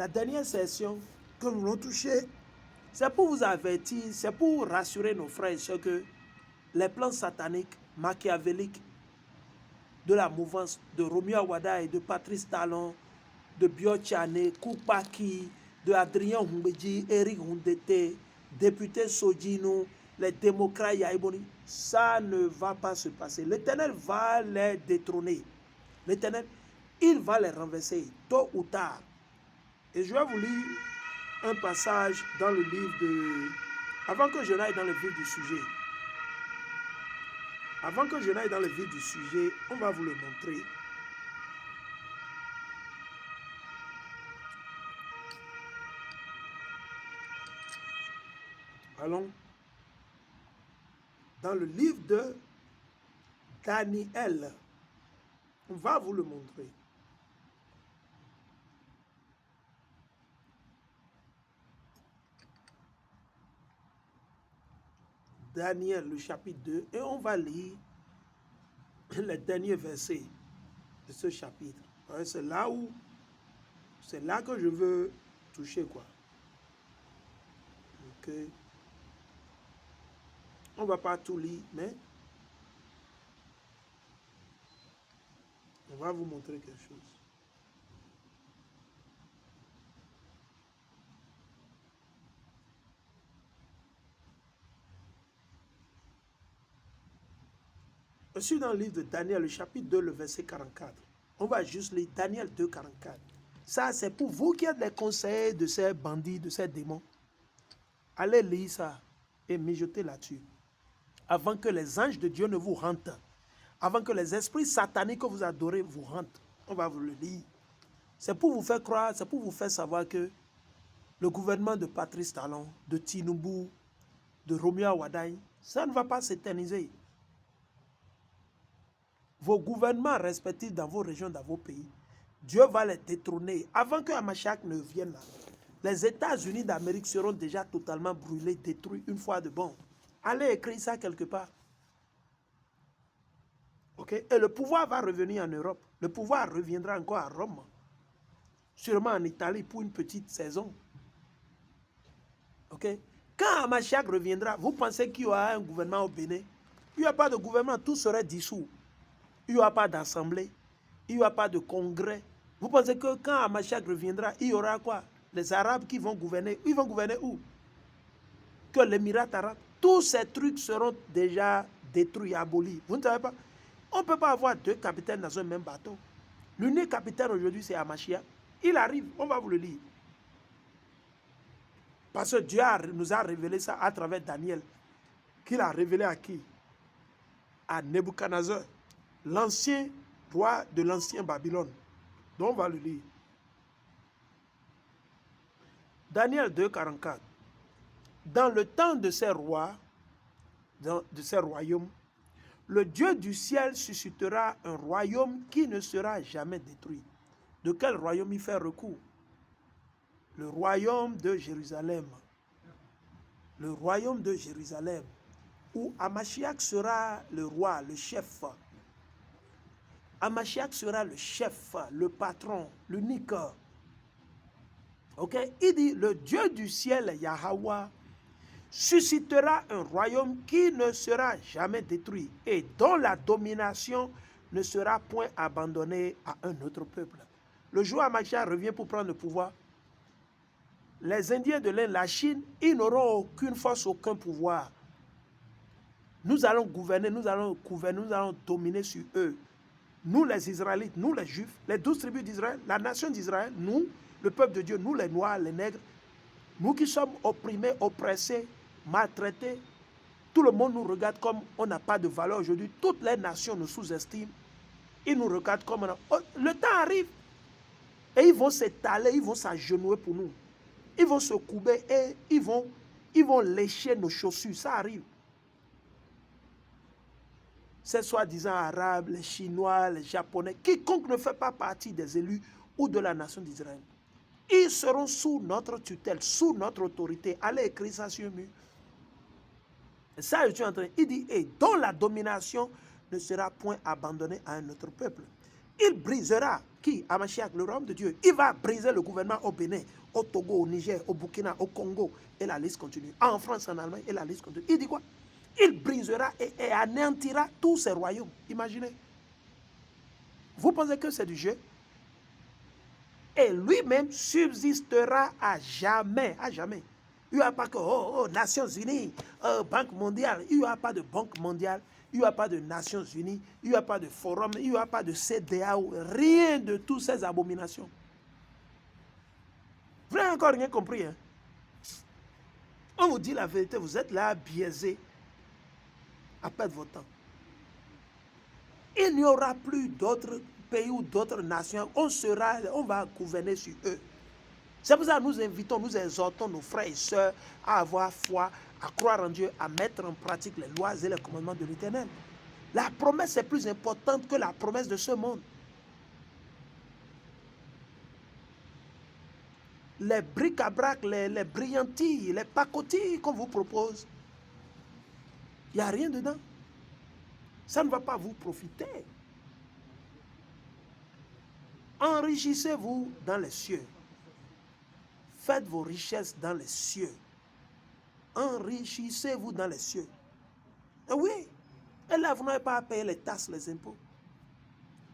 La dernière session que nous avons touchée, c'est pour vous avertir, c'est pour rassurer nos frères et sœurs que les plans sataniques, machiavéliques de la mouvance de Romuald Awada et de Patrice Talon, de Biochane, Koupaki, de Adrien Humbedji, Eric Hundete, député Sodino, les démocrates Yaïboni, ça ne va pas se passer. L'Éternel va les détrôner. L'Éternel, il va les renverser, tôt ou tard. Et je vais vous lire un passage dans le livre de... Avant que je n'aille dans le vif du sujet, on va vous le montrer. Allons dans le livre de Daniel. On va vous le montrer. Daniel, le chapitre 2, et on va lire les derniers versets de ce chapitre. C'est là que je veux toucher, quoi. Ok. On ne va pas tout lire, mais on va vous montrer quelque chose. Je suis dans le livre de Daniel, le chapitre 2, le verset 44. On va juste lire Daniel 2, 44. Ça, c'est pour vous qui êtes les conseillers de ces bandits, de ces démons. Allez lire ça et mijoter là-dessus. Avant que les anges de Dieu ne vous rentrent. Avant que les esprits sataniques que vous adorez vous rentrent. On va vous le lire. C'est pour vous faire croire, c'est pour vous faire savoir que le gouvernement de Patrice Talon, de Tinubu, de Romuald Awada, ça ne va pas s'éterniser. Vos gouvernements respectifs dans vos régions, dans vos pays, Dieu va les détrôner. Avant que Hamashiach ne vienne là, les États-Unis d'Amérique seront déjà totalement brûlés, détruits une fois de bon. Allez écrire ça quelque part. Ok? Et le pouvoir va revenir en Europe. Le pouvoir reviendra encore à Rome. Sûrement en Italie pour une petite saison. Ok? Quand Hamashiach reviendra, vous pensez qu'il y aura un gouvernement au Bénin? Il n'y a pas de gouvernement, tout serait dissous. Il n'y aura pas d'assemblée, il n'y aura pas de congrès. Vous pensez que quand Hamashiach reviendra, il y aura quoi? Les Arabes qui vont gouverner. Ils vont gouverner où? Que l'Émirat arabe. Tous ces trucs seront déjà détruits, abolis. Vous ne savez pas? On ne peut pas avoir deux capitaines dans un même bateau. L'unique capitaine aujourd'hui, c'est Hamashiach. Il arrive, on va vous le lire. Parce que Dieu nous a révélé ça à travers Daniel. Qu'il a révélé à qui? À Nebuchadnezzar, l'ancien roi de l'ancien Babylone. Donc on va le lire. Daniel 2, 44. Dans le temps de ces rois, de ces royaumes, le Dieu du ciel suscitera un royaume qui ne sera jamais détruit. De quel royaume il fait recours? Le royaume de Jérusalem. Le royaume de Jérusalem, où Hamashiach sera le roi, le chef. Hamashiach sera le chef, le patron, l'unique. Ok? Il dit, le Dieu du ciel, Yahweh, suscitera un royaume qui ne sera jamais détruit et dont la domination ne sera point abandonnée à un autre peuple. Le jour où Hamashiach revient pour prendre le pouvoir, les Indiens de l'Inde, la Chine, ils n'auront aucune force, aucun pouvoir. Nous allons gouverner, nous allons dominer sur eux. Nous les Israélites, nous les Juifs, les 12 tribus d'Israël, la nation d'Israël, nous, le peuple de Dieu, nous les Noirs, les Nègres, nous qui sommes opprimés, oppressés, maltraités, tout le monde nous regarde comme on n'a pas de valeur aujourd'hui. Toutes les nations nous sous-estiment. Ils nous regardent comme... Le temps arrive et ils vont s'étaler, ils vont s'agenouiller pour nous. Ils vont se couper et ils vont lécher nos chaussures. Ça arrive. Ces soi-disant arabes, les Chinois, les Japonais, quiconque ne fait pas partie des élus ou de la nation d'Israël, ils seront sous notre tutelle, sous notre autorité. Allez écrire ça sur le mur. Ça, je suis en train. Il dit, et dont la domination ne sera point abandonnée à un autre peuple. Il brisera, qui? Hamashiach, le royaume de Dieu. Il va briser le gouvernement au Bénin, au Togo, au Niger, au Burkina, au Congo, et la liste continue. En France, en Allemagne, et la liste continue. Il dit quoi? Il brisera et anéantira tous ces royaumes. Imaginez. Vous pensez que c'est du jeu? Et lui-même subsistera à jamais. À jamais. Il n'y a pas que Nations Unies, Banque mondiale. Il n'y a pas de Banque mondiale. Il n'y a pas de Nations Unies. Il n'y a pas de forum. Il n'y a pas de CEDEAO. Rien de toutes ces abominations. Vous n'avez encore rien compris. Hein? On vous dit la vérité. Vous êtes là biaisé à perdre votre temps. Il n'y aura plus d'autres pays ou d'autres nations. On va gouverner sur eux. C'est pour ça que nous invitons, nous exhortons nos frères et sœurs à avoir foi, à croire en Dieu, à mettre en pratique les lois et les commandements de l'Éternel. La promesse est plus importante que la promesse de ce monde. Les bric-à-brac, les brillantilles, les pacotilles qu'on vous propose, il n'y a rien dedans. Ça ne va pas vous profiter. Enrichissez-vous dans les cieux. Faites vos richesses dans les cieux. Enrichissez-vous dans les cieux. Et oui, et là, vous n'avez pas à payer les taxes, les impôts.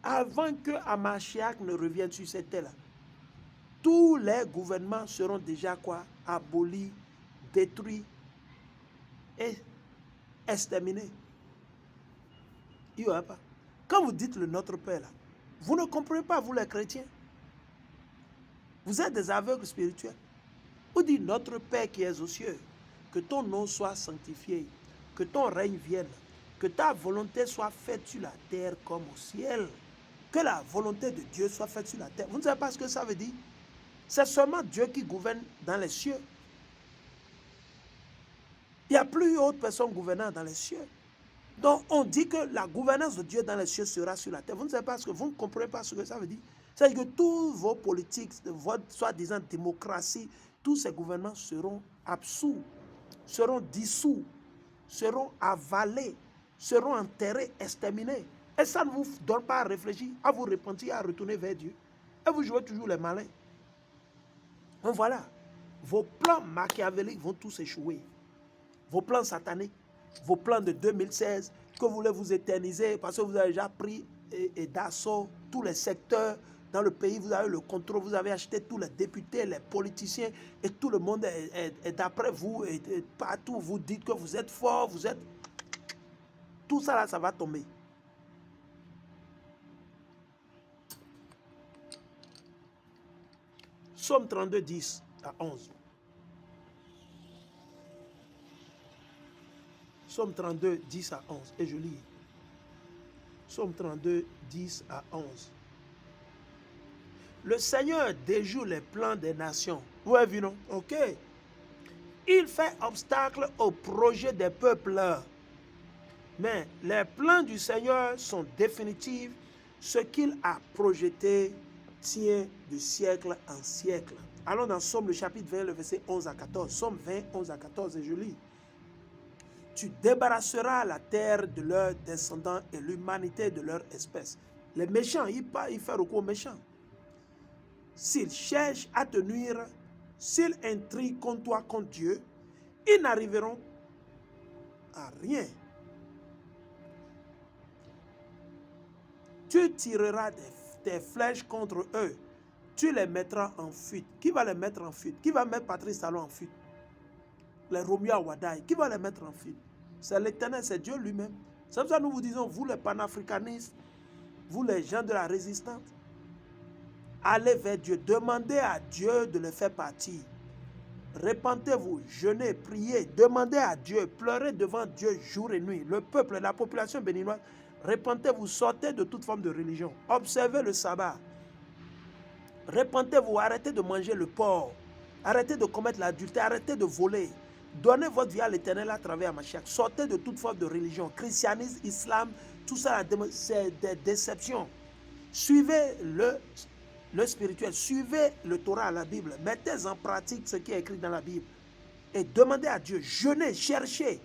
Avant que Hamashiach ne revienne sur cette terre-là, tous les gouvernements seront déjà quoi? Abolis, détruits et exterminés. Il n'y aura pas. Quand vous dites le Notre Père, là, vous ne comprenez pas, vous les chrétiens. Vous êtes des aveugles spirituels. Vous dites Notre Père qui es aux cieux, que ton nom soit sanctifié, que ton règne vienne, que ta volonté soit faite sur la terre comme au ciel. Que la volonté de Dieu soit faite sur la terre. Vous ne savez pas ce que ça veut dire? C'est seulement Dieu qui gouverne dans les cieux. Il n'y a plus autre personne gouvernant dans les cieux. Donc on dit que la gouvernance de Dieu dans les cieux sera sur la terre. Vous ne savez pas ce que vous ne comprenez pas ce que ça veut dire. C'est-à-dire que tous vos politiques, votre soi-disant démocratie, tous ces gouvernements seront absous, seront dissous, seront avalés, seront enterrés, exterminés. Et ça ne vous donne pas à réfléchir, à vous repentir, à retourner vers Dieu. Et vous jouez toujours les malins. Donc voilà, vos plans machiavéliques vont tous échouer. Vos plans sataniques, vos plans de 2016, que vous voulez vous éterniser parce que vous avez déjà pris d'assaut tous les secteurs dans le pays, vous avez le contrôle, vous avez acheté tous les députés, les politiciens et tout le monde est d'après vous et partout vous dites que vous êtes fort, vous êtes... Tout ça là, ça va tomber. Psaume 32, 10 à 11. Psaume 32, 10 à 11. Et je lis. Psaume 32, 10 à 11. Le Seigneur déjoue les plans des nations. Vous avez vu, non? Ok. Il fait obstacle aux projets des peuples. Mais les plans du Seigneur sont définitifs. Ce qu'il a projeté tient de siècle en siècle. Allons dans Somme, le chapitre 20, le verset 11 à 14. Somme 20, 11 à 14, et je lis. Tu débarrasseras la terre de leurs descendants et l'humanité de leur espèce. Les méchants, ils font recours aux méchants. S'ils cherchent à te nuire, s'ils intriguent contre toi, contre Dieu, ils n'arriveront à rien. Tu tireras tes flèches contre eux. Tu les mettras en fuite. Qui va les mettre en fuite? Qui va mettre Patrice Talon en fuite? Les Romeo Awadaï. Qui va les mettre en fuite? C'est l'Éternel, c'est Dieu lui-même. C'est pour ça que nous vous disons, vous les panafricanistes, vous les gens de la résistance, allez vers Dieu. Demandez à Dieu de les faire partir. Répentez-vous, jeûnez, priez, demandez à Dieu, pleurez devant Dieu jour et nuit. Le peuple, la population béninoise, répentez-vous, sortez de toute forme de religion. Observez le sabbat. Répentez-vous, arrêtez de manger le porc. Arrêtez de commettre l'adultère, arrêtez de voler. Donnez votre vie à l'Éternel à travers Hamashiach. Sortez de toute forme de religion. Christianisme, islam, tout ça, c'est des déceptions. Suivez le spirituel. Suivez le Torah, la Bible. Mettez en pratique ce qui est écrit dans la Bible. Et demandez à Dieu. Jeûnez, cherchez.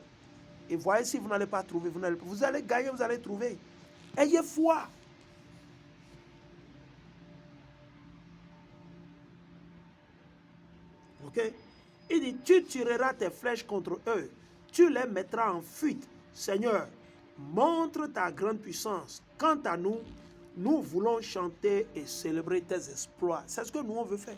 Et voyez si vous n'allez pas trouver. Vous allez gagner, vous allez trouver. Ayez foi. Ok? Il dit, tu tireras tes flèches contre eux, tu les mettras en fuite. Seigneur, montre ta grande puissance. Quant à nous, nous voulons chanter et célébrer tes exploits. C'est ce que nous, on veut faire.